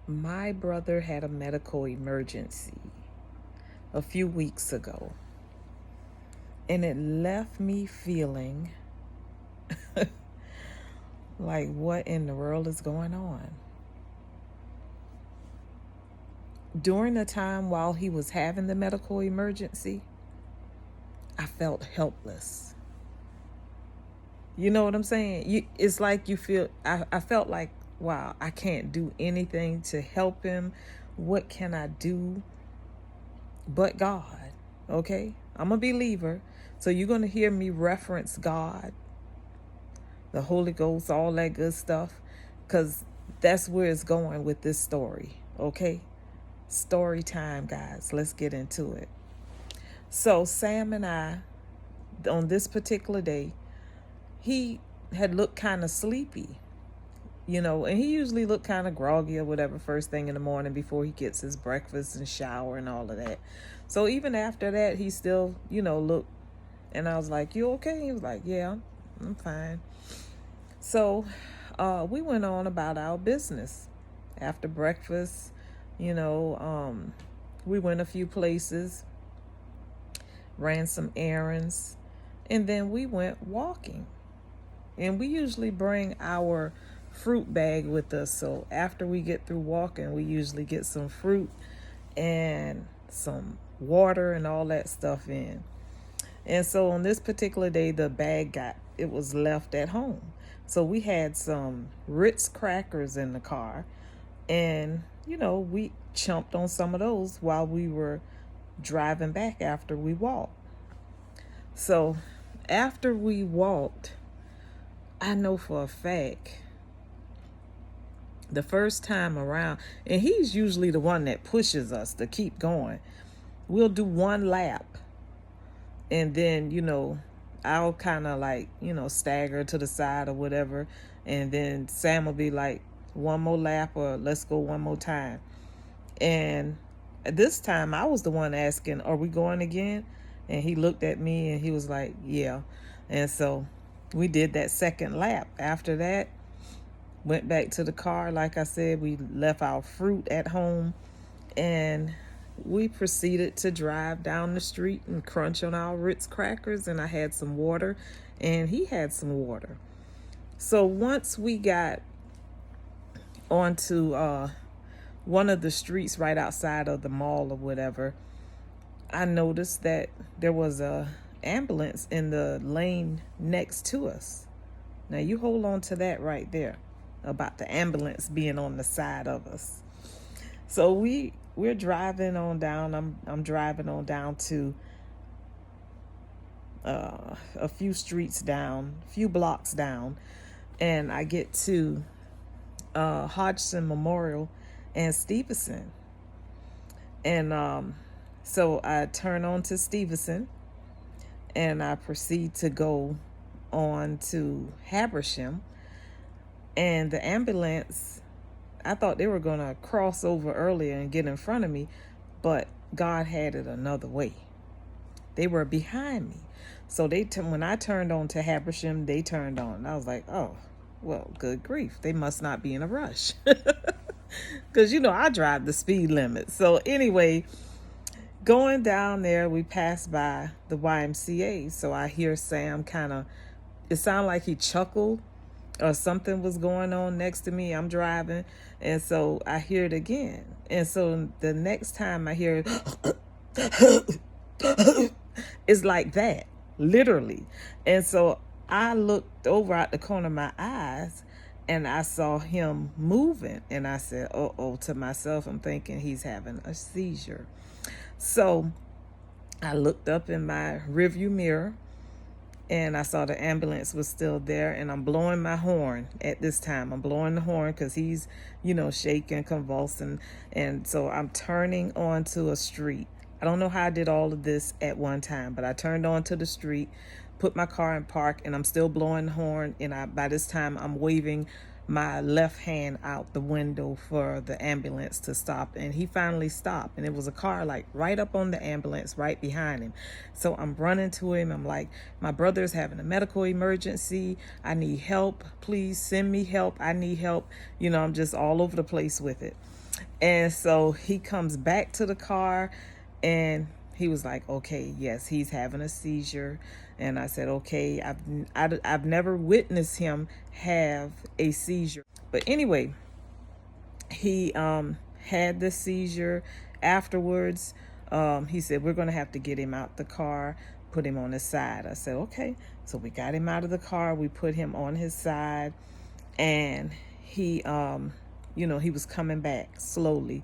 My brother had a medical emergency a few weeks ago, and it left me feeling like, what in the world is going on? During the time while he was having the medical emergency, I felt helpless. You know what I'm saying? It's like you feel, I felt like, wow, I can't do anything to help him. What can I do but God? Okay? I'm a believer. So you're going to hear me reference God, the Holy Ghost, all that good stuff, because that's where it's going with this story. Okay? Story time, guys. Let's get into it. So Sam and I, on this particular day, he had looked kind of sleepy, and he usually looked kind of groggy or whatever first thing in the morning before he gets his breakfast and shower and all of that. So even after that, he still, looked, and I was like, "You okay?" He was like, "Yeah, I'm fine." So we went on about our business. After breakfast, we went a few places, ran some errands, and then we went walking. And we usually bring our fruit bag with us. So after we get through walking, we usually get some fruit and some water and all that stuff in. And so on this particular day, the bag it was left at home. So we had some Ritz crackers in the car, and we chumped on some of those while we were driving back after we walked. So after we walked, I know for a fact the first time around, and he's usually the one that pushes us to keep going. We'll do one lap, and then I'll kind of like stagger to the side or whatever, and then Sam will be like, one more lap, or let's go one more time. And this time I was the one asking, are we going again? And he looked at me and he was like, yeah. And so we did that second lap. After that, went back to the car. Like I said, we left our fruit at home, and we proceeded to drive down the street and crunch on our Ritz crackers. And I had some water, and he had some water. So once we got onto one of the streets right outside of the mall or whatever, I noticed that there was a ambulance in the lane next to us. Now you hold on to that right there, about the ambulance being on the side of us. So we're driving on down. I'm driving on down to a few streets down, a few blocks down, and I get to Hodgson Memorial and Stevenson. And so I turn on to Stevenson, and I proceed to go on to Habersham. And the ambulance, I thought they were going to cross over earlier and get in front of me, but God had it another way. They were behind me. So when I turned on to Habersham, they turned on. I was like, oh, well, good grief. They must not be in a rush. Because, I drive the speed limit. So anyway, going down there, we passed by the YMCA. So I hear Sam it sounded like he chuckled or something was going on next to me. I'm driving. And so I hear it again. And so the next time I hear it, it's like that, literally. And so I looked over out the corner of my eyes, and I saw him moving. And I said, uh-oh, to myself. I'm thinking he's having a seizure. So I looked up in my rearview mirror, and I saw the ambulance was still there, and I'm blowing my horn at this time. I'm blowing the horn because he's, shaking, convulsing. And so I'm turning onto a street. I don't know how I did all of this at one time, but I turned onto the street, put my car in park, and I'm still blowing the horn. And by this time, I'm waving my left hand out the window for the ambulance to stop. And he finally stopped, and it was a car like right up on the ambulance right behind him. So I'm running to him. I'm like, my brother's having a medical emergency. I need help. Please send me help. I need help. I'm just all over the place with it. And so he comes back to the car, and he was like, okay, yes, he's having a seizure. And I said, okay, I've never witnessed him have a seizure. But anyway, he had the seizure afterwards. He said, we're going to have to get him out the car, put him on his side. I said, okay. So we got him out of the car. We put him on his side, and he he was coming back slowly.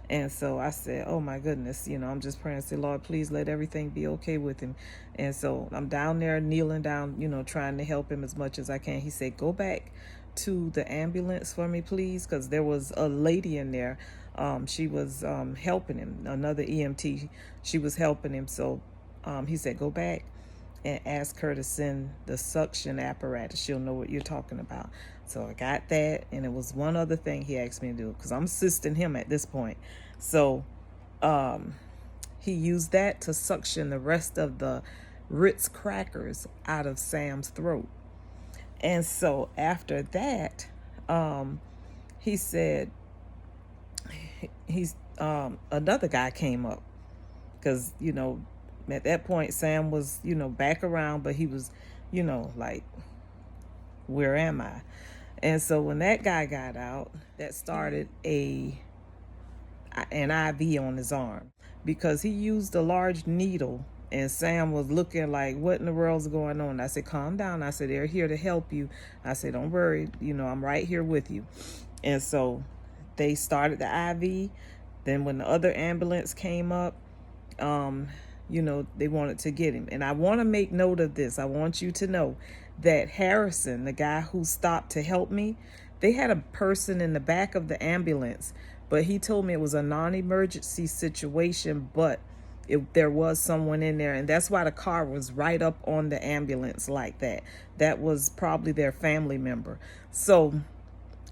And so I said, oh my goodness, I'm just praying, say, Lord, please let everything be okay with him. And so I'm down there kneeling down, trying to help him as much as I can. He said, go back to the ambulance for me, please, because there was a lady in there. She was helping him, another EMT. She was helping him. So he said, go back and ask her to send the suction apparatus. She'll know what you're talking about. So I got that, and it was one other thing he asked me to do, because I'm assisting him at this point. So he used that to suction the rest of the Ritz crackers out of Sam's throat. And so after that, he said, he's another guy came up, because at that point Sam was back around, but he was like, where am I? And so when that guy got out, that started an IV on his arm, because he used a large needle. And Sam was looking like, what in the world's going on? I said, calm down. I said, they're here to help you. I said, don't worry. I'm right here with you. And so they started the IV. Then when the other ambulance came up, they wanted to get him. And I want to make note of this. I want you to know that Harrison, the guy who stopped to help me, they had a person in the back of the ambulance, but he told me it was a non-emergency situation, but there was someone in there, and that's why the car was right up on the ambulance like that. That was probably their family member. So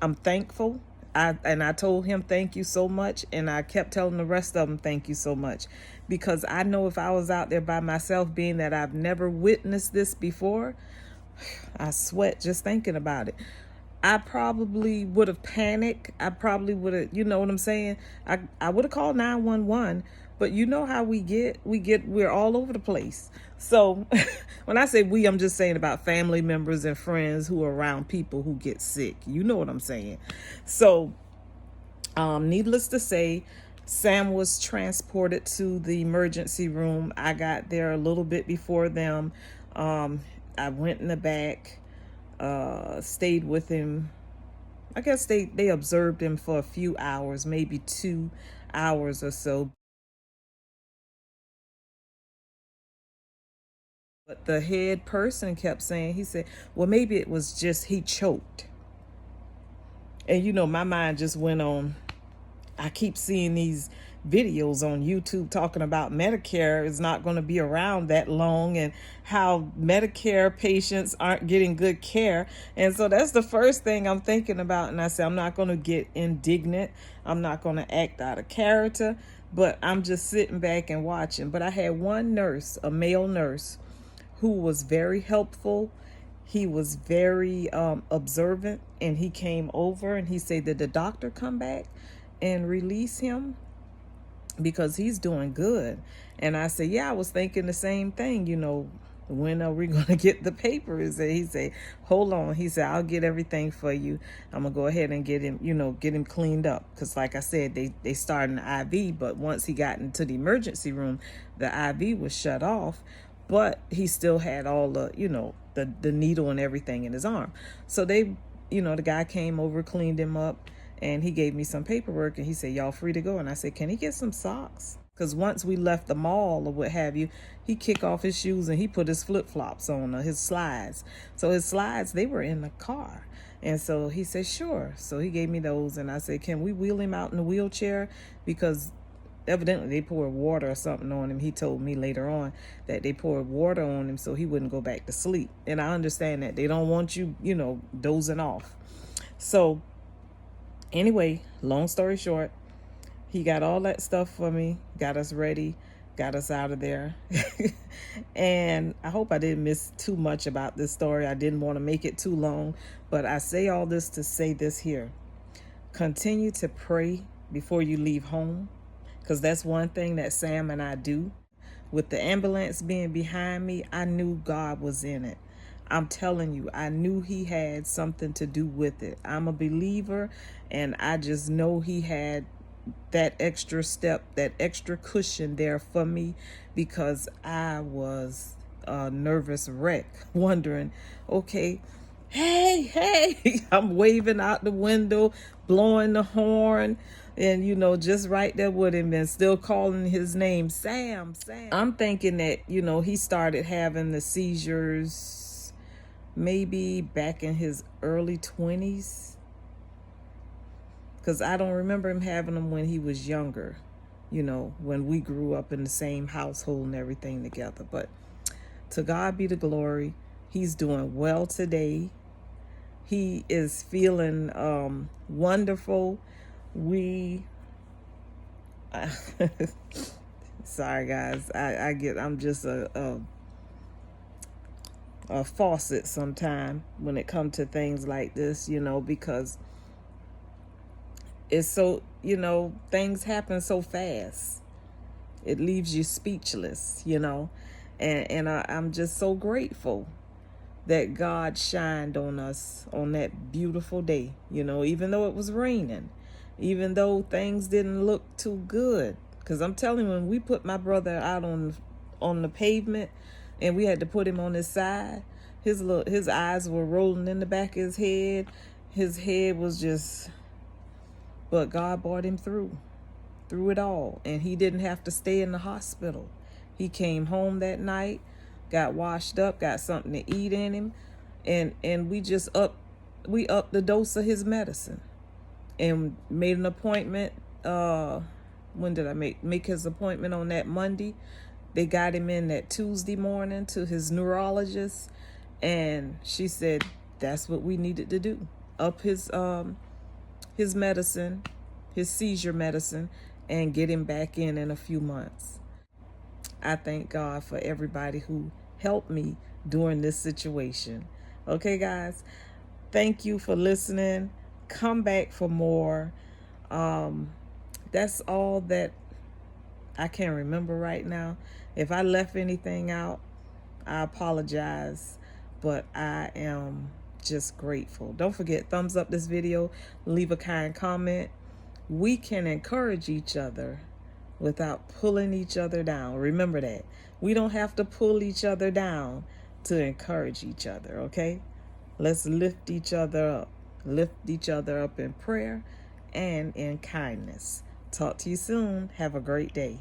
I'm thankful. I told him thank you so much, and I kept telling the rest of them thank you so much, because I know if I was out there by myself, being that I've never witnessed this before, I sweat just thinking about it. I probably would have panicked. I probably would have, you know what I'm saying? I would have called 911, but you know how we're all over the place. So when I say we, I'm just saying about family members and friends who are around people who get sick. You know what I'm saying? So needless to say, Sam was transported to the emergency room. I got there a little bit before them. I went in the back, stayed with him. I guess they observed him for a few hours, maybe 2 hours or so. But the head person kept saying, he said, well, maybe it was just he choked. And my mind just went on. I keep seeing these videos on YouTube talking about Medicare is not going to be around that long, and how Medicare patients aren't getting good care. And so that's the first thing I'm thinking about. And I said, I'm not going to get indignant. I'm not going to act out of character, but I'm just sitting back and watching. But I had one nurse, a male nurse, who was very helpful. He was very observant, and he came over and he said, did the doctor come back and release him, because he's doing good? And I said, yeah, I was thinking the same thing, when are we going to get the papers? And he said, hold on. He said, I'll get everything for you. I'm going to go ahead and get him cleaned up. Because like I said, they started an IV, but once he got into the emergency room, the IV was shut off, but he still had all the, the needle and everything in his arm. So the guy came over, cleaned him up, and he gave me some paperwork, and he said, y'all free to go. And I said, can he get some socks? Because once we left the mall or what have you, he kicked off his shoes and he put his flip-flops on, his slides. So his slides, they were in the car. And so he said, sure. So he gave me those, and I said, can we wheel him out in a wheelchair? Because evidently they poured water or something on him. He told me later on that they poured water on him so he wouldn't go back to sleep. And I understand that. They don't want you, dozing off. So anyway, long story short, he got all that stuff for me, got us ready, got us out of there. And I hope I didn't miss too much about this story. I didn't want to make it too long, but I say all this to say this here. Continue to pray before you leave home, because that's one thing that Sam and I do. With the ambulance being behind me, I knew God was in it. I'm telling you, I knew he had something to do with it. I'm a believer, and I just know he had that extra step, that extra cushion there for me, because I was a nervous wreck, wondering, okay, hey, I'm waving out the window, blowing the horn, and just right there with him, and still calling his name, Sam. I'm thinking that, he started having the seizures maybe back in his early 20s, because I don't remember him having them when he was younger, when we grew up in the same household and everything together. But to God be the glory. He's doing well today. He is feeling wonderful. Sorry guys, I'm just a faucet sometime when it comes to things like this, because it's so, things happen so fast. It leaves you speechless, and I'm just so grateful that God shined on us on that beautiful day, even though it was raining, even though things didn't look too good. Because I'm telling you, when we put my brother out on the pavement and we had to put him on his side, his eyes were rolling in the back of his head. His head was just, but God brought him through it all, and he didn't have to stay in the hospital. He came home that night, got washed up, got something to eat in him, and we upped the dose of his medicine and made an appointment. When did I make his appointment? On that Monday. They got him in that Tuesday morning to his neurologist, and she said that's what we needed to do. Up his medicine, his seizure medicine, and get him back in a few months. I thank God for everybody who helped me during this situation. Okay, guys, thank you for listening. Come back for more. That's all that I can remember right now. If I left anything out, I apologize, but I am just grateful. Don't forget, thumbs up this video, leave a kind comment. We can encourage each other without pulling each other down. Remember that. We don't have to pull each other down to encourage each other, okay? Let's lift each other up. Lift each other up in prayer and in kindness. Talk to you soon. Have a great day.